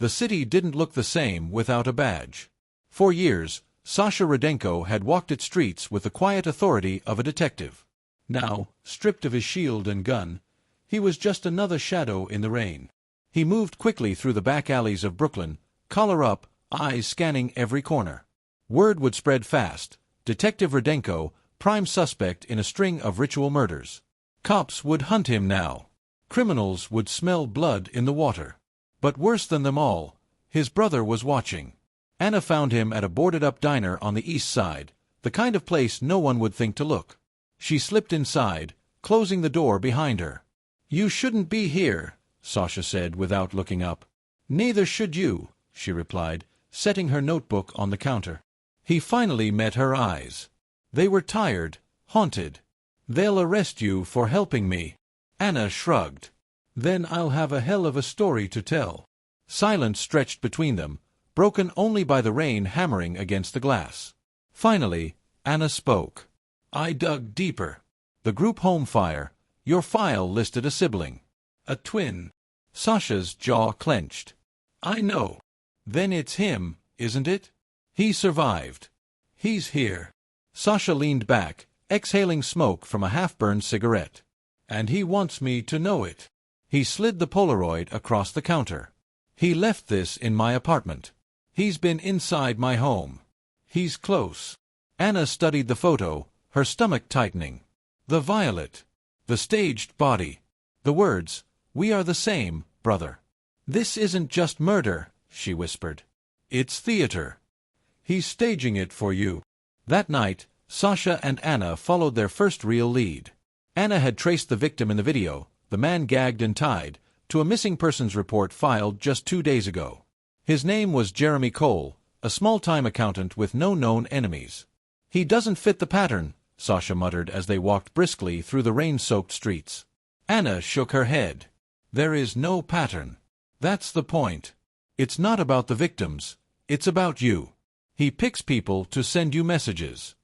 The city didn't look the same without a badge. For years, Sasha Rudenko had walked its streets with the quiet authority of a detective. Now, stripped of his shield and gun, he was just another shadow in the rain. He moved quickly through the back alleys of Brooklyn, collar up, eyes scanning every corner. Word would spread fast. Detective Rudenko, prime suspect in a string of ritual murders. Cops would hunt him now. Criminals would smell blood in the water. But worse than them all, his brother was watching. Anna found him at a boarded-up diner on the east side, the kind of place no one would think to look. She slipped inside, closing the door behind her. "You shouldn't be here," Sasha said without looking up. "Neither should you," she replied, setting her notebook on the counter. He finally met her eyes. They were tired, haunted. "They'll arrest you for helping me." Anna shrugged. "Then I'll have a hell of a story to tell." Silence stretched between them, broken only by the rain hammering against the glass. Finally, Anna spoke. "I dug deeper. The group home fire. Your file listed a sibling. A twin." Sasha's jaw clenched. "I know." "Then it's him, isn't it? He survived. He's here." Sasha leaned back, exhaling smoke from a half-burned cigarette. "And he wants me to know it." He slid the Polaroid across the counter. "He left this in my apartment. He's been inside my home. He's close." Anna studied the photo, her stomach tightening. The violet. The staged body. The words, "We are the same, brother." "This isn't just murder," she whispered. "It's theater. He's staging it for you." That night, Sasha and Anna followed their first real lead. Anna had traced the victim in the video, the man gagged and tied, to a missing persons report filed just 2 days ago. His name was Jeremy Cole, a small-time accountant with no known enemies. "He doesn't fit the pattern," Sasha muttered as they walked briskly through the rain-soaked streets. Anna shook her head. "There is no pattern. That's the point. It's not about the victims. It's about you. He picks people to send you messages."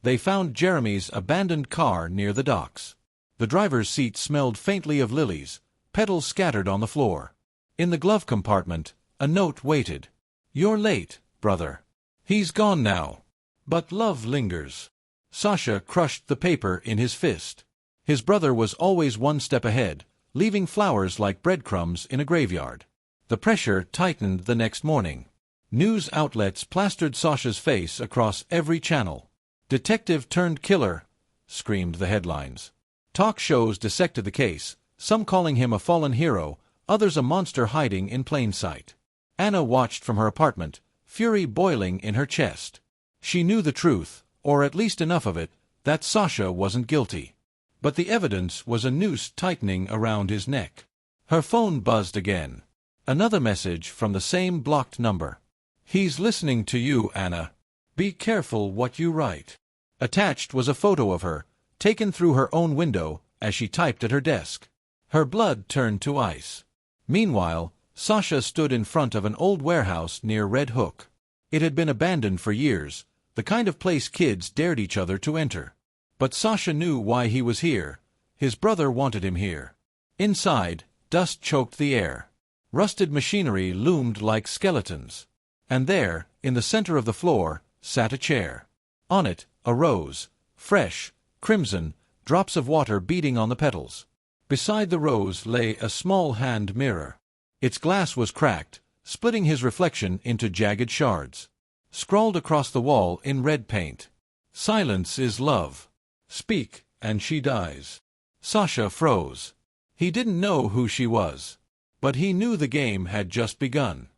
They found Jeremy's abandoned car near the docks. The driver's seat smelled faintly of lilies, petals scattered on the floor. In the glove compartment, a note waited. "You're late, brother. He's gone now. But love lingers." Sasha crushed the paper in his fist. His brother was always one step ahead, leaving flowers like breadcrumbs in a graveyard. The pressure tightened the next morning. News outlets plastered Sasha's face across every channel. "Detective turned killer," screamed the headlines. Talk shows dissected the case, some calling him a fallen hero, others a monster hiding in plain sight. Anna watched from her apartment, fury boiling in her chest. She knew the truth, or at least enough of it, that Sasha wasn't guilty. But the evidence was a noose tightening around his neck. Her phone buzzed again. Another message from the same blocked number. "He's listening to you, Anna. Be careful what you write." Attached was a photo of her, taken through her own window as she typed at her desk. Her blood turned to ice. Meanwhile, Sasha stood in front of an old warehouse near Red Hook. It had been abandoned for years, the kind of place kids dared each other to enter. But Sasha knew why he was here. His brother wanted him here. Inside, dust choked the air. Rusted machinery loomed like skeletons. And there, in the center of the floor, sat a chair. On it, a rose, fresh, crimson, drops of water beating on the petals. Beside the rose lay a small hand mirror. Its glass was cracked, splitting his reflection into jagged shards. Scrawled across the wall in red paint. "Silence is love. Speak, and she dies." Sasha froze. He didn't know who she was. But he knew the game had just begun.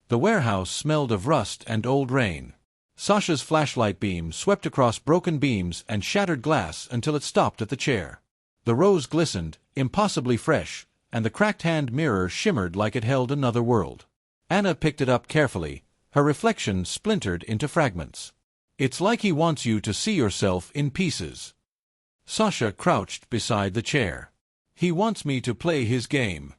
The warehouse smelled of rust and old rain. Sasha's flashlight beam swept across broken beams and shattered glass until it stopped at the chair. The rose glistened, impossibly fresh, and the cracked hand mirror shimmered like it held another world. Anna picked it up carefully, her reflection splintered into fragments. "It's like he wants you to see yourself in pieces." Sasha crouched beside the chair. "He wants me to play his game."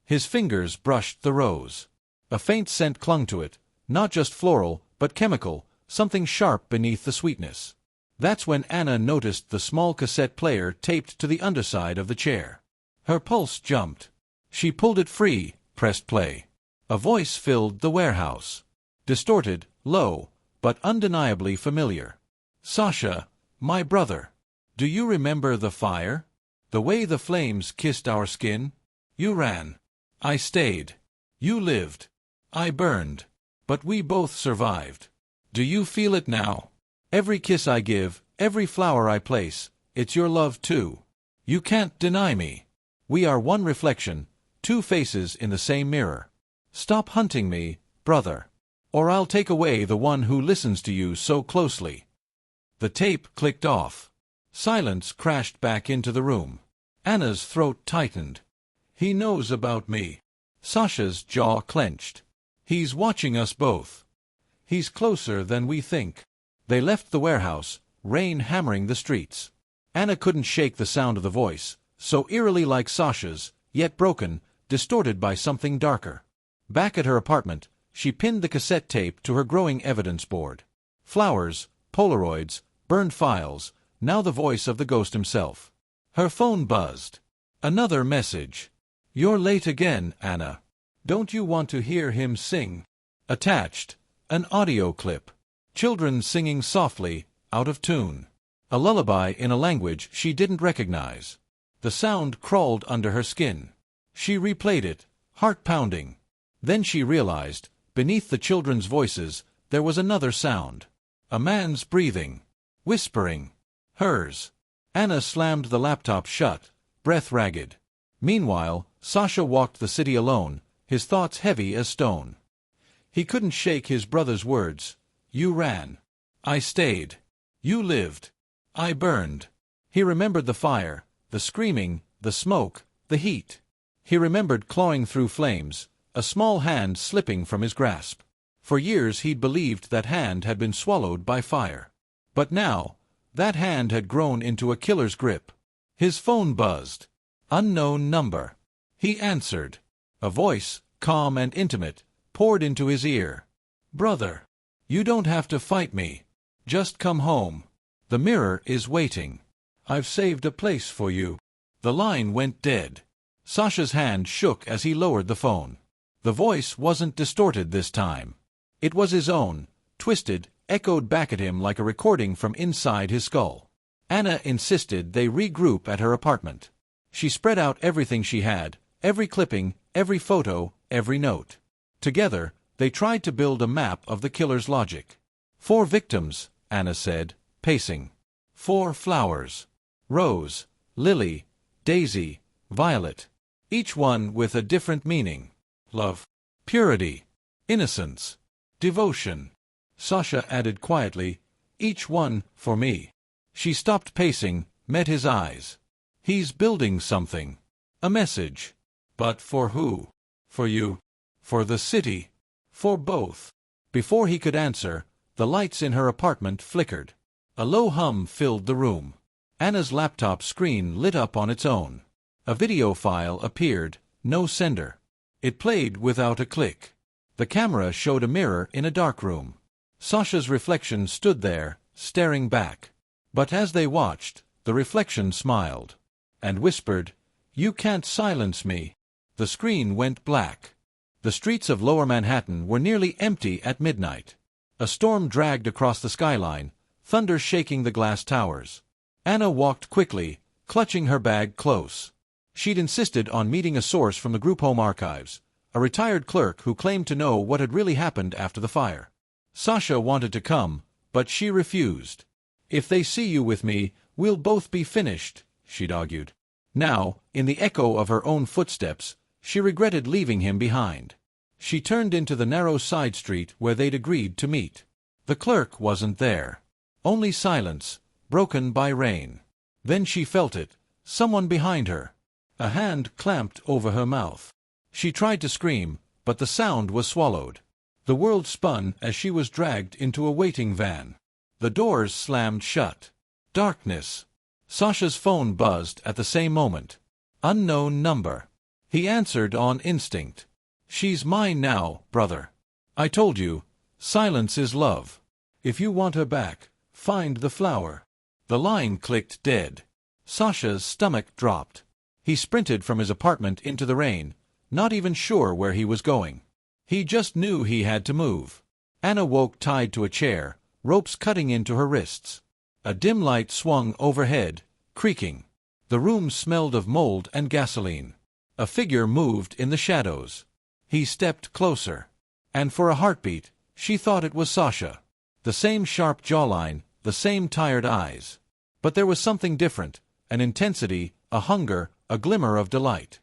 His fingers brushed the rose. A faint scent clung to it, not just floral, but chemical, something sharp beneath the sweetness. That's when Anna noticed the small cassette player taped to the underside of the chair. Her pulse jumped. She pulled it free, pressed play. A voice filled the warehouse. Distorted, low, but undeniably familiar. "Sasha, my brother. Do you remember the fire? The way the flames kissed our skin? You ran. I stayed. You lived. I burned. But we both survived. Do you feel it now? Every kiss I give, every flower I place, it's your love too. You can't deny me. We are one reflection, two faces in the same mirror. Stop hunting me, brother. Or I'll take away the one who listens to you so closely." The tape clicked off. Silence crashed back into the room. Anna's throat tightened. "He knows about me." Sasha's jaw clenched. "He's watching us both. He's closer than we think." They left the warehouse, rain hammering the streets. Anna couldn't shake the sound of the voice, so eerily like Sasha's, yet broken, distorted by something darker. Back at her apartment, she pinned the cassette tape to her growing evidence board. Flowers, Polaroids, burned files, now the voice of the ghost himself. Her phone buzzed. Another message. "You're late again, Anna. Don't you want to hear him sing?" Attached, an audio clip. Children singing softly, out of tune. A lullaby in a language she didn't recognize. The sound crawled under her skin. She replayed it, heart pounding. Then she realized, beneath the children's voices, there was another sound. A man's breathing. Whispering. Hers. Anna slammed the laptop shut, breath ragged. Meanwhile, Sasha walked the city alone, his thoughts heavy as stone. He couldn't shake his brother's words. "You ran. I stayed. You lived. I burned." He remembered the fire, the screaming, the smoke, the heat. He remembered clawing through flames, a small hand slipping from his grasp. For years he'd believed that hand had been swallowed by fire. But now, that hand had grown into a killer's grip. His phone buzzed. Unknown number. He answered. A voice, calm and intimate, poured into his ear. "Brother. You don't have to fight me. Just come home. The mirror is waiting. I've saved a place for you." The line went dead. Sasha's hand shook as he lowered the phone. The voice wasn't distorted this time. It was his own, twisted, echoed back at him like a recording from inside his skull. Anna insisted they regroup at her apartment. She spread out everything she had, every clipping, every photo, every note. Together, they tried to build a map of the killer's logic. 4 victims, Anna said, pacing. 4 flowers. Rose, lily, daisy, violet. Each one with a different meaning. Love. Purity. Innocence. Devotion. Sasha added quietly, "Each one for me." She stopped pacing, met his eyes. "He's building something. A message. But for who? For you? For the city? For both?" Before he could answer, the lights in her apartment flickered. A low hum filled the room. Anna's laptop screen lit up on its own. A video file appeared, no sender. It played without a click. The camera showed a mirror in a dark room. Sasha's reflection stood there, staring back. But as they watched, the reflection smiled. And whispered, "You can't silence me." The screen went black. The streets of Lower Manhattan were nearly empty at midnight. A storm dragged across the skyline, thunder shaking the glass towers. Anna walked quickly, clutching her bag close. She'd insisted on meeting a source from the group home archives, a retired clerk who claimed to know what had really happened after the fire. Sasha wanted to come, but she refused. "If they see you with me, we'll both be finished," she'd argued. Now, in the echo of her own footsteps, she regretted leaving him behind. She turned into the narrow side street where they'd agreed to meet. The clerk wasn't there. Only silence, broken by rain. Then she felt it, someone behind her. A hand clamped over her mouth. She tried to scream, but the sound was swallowed. The world spun as she was dragged into a waiting van. The doors slammed shut. Darkness. Sasha's phone buzzed at the same moment. Unknown number. He answered on instinct. "She's mine now, brother. I told you, silence is love. If you want her back, find the flower." The line clicked dead. Sasha's stomach dropped. He sprinted from his apartment into the rain, not even sure where he was going. He just knew he had to move. Anna woke tied to a chair, ropes cutting into her wrists. A dim light swung overhead, creaking. The room smelled of mold and gasoline. A figure moved in the shadows. He stepped closer. And for a heartbeat, she thought it was Sasha. The same sharp jawline, the same tired eyes. But there was something different, an intensity, a hunger, a glimmer of delight.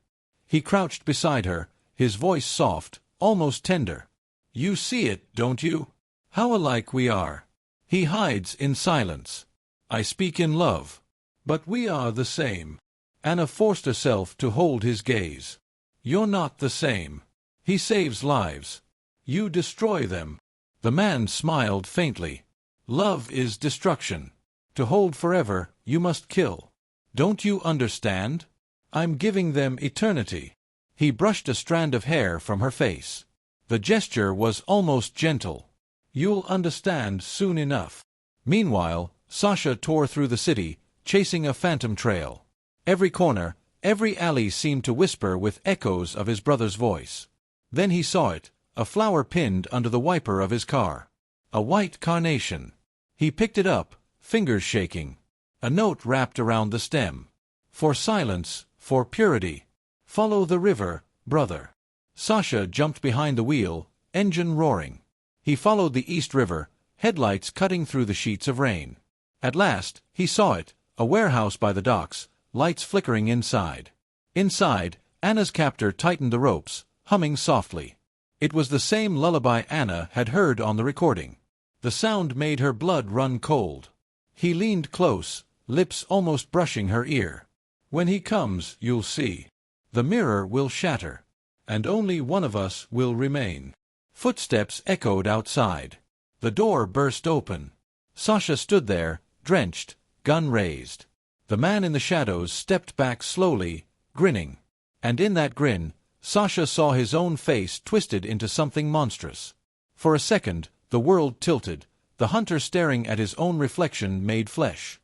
He crouched beside her, his voice soft, almost tender. "You see it, don't you? How alike we are." He hides in silence. "I speak in love. But we are the same." Anna forced herself to hold his gaze. "You're not the same. He saves lives. You destroy them." The man smiled faintly. "Love is destruction. To hold forever, you must kill. Don't you understand? I'm giving them eternity." He brushed a strand of hair from her face. The gesture was almost gentle. "You'll understand soon enough." Meanwhile, Sasha tore through the city, chasing a phantom trail. Every corner, every alley seemed to whisper with echoes of his brother's voice. Then he saw it, a flower pinned under the wiper of his car. A white carnation. He picked it up, fingers shaking. A note wrapped around the stem. "For silence, for purity. Follow the river, brother." Sasha jumped behind the wheel, engine roaring. He followed the East River, headlights cutting through the sheets of rain. At last, he saw it, a warehouse by the docks, lights flickering inside. Inside, Anna's captor tightened the ropes, humming softly. It was the same lullaby Anna had heard on the recording. The sound made her blood run cold. He leaned close, lips almost brushing her ear. "When he comes, you'll see. The mirror will shatter. And only one of us will remain." Footsteps echoed outside. The door burst open. Sasha stood there, drenched, gun raised. The man in the shadows stepped back slowly, grinning. And in that grin, Sasha saw his own face twisted into something monstrous. For a second, the world tilted, the hunter staring at his own reflection made flesh.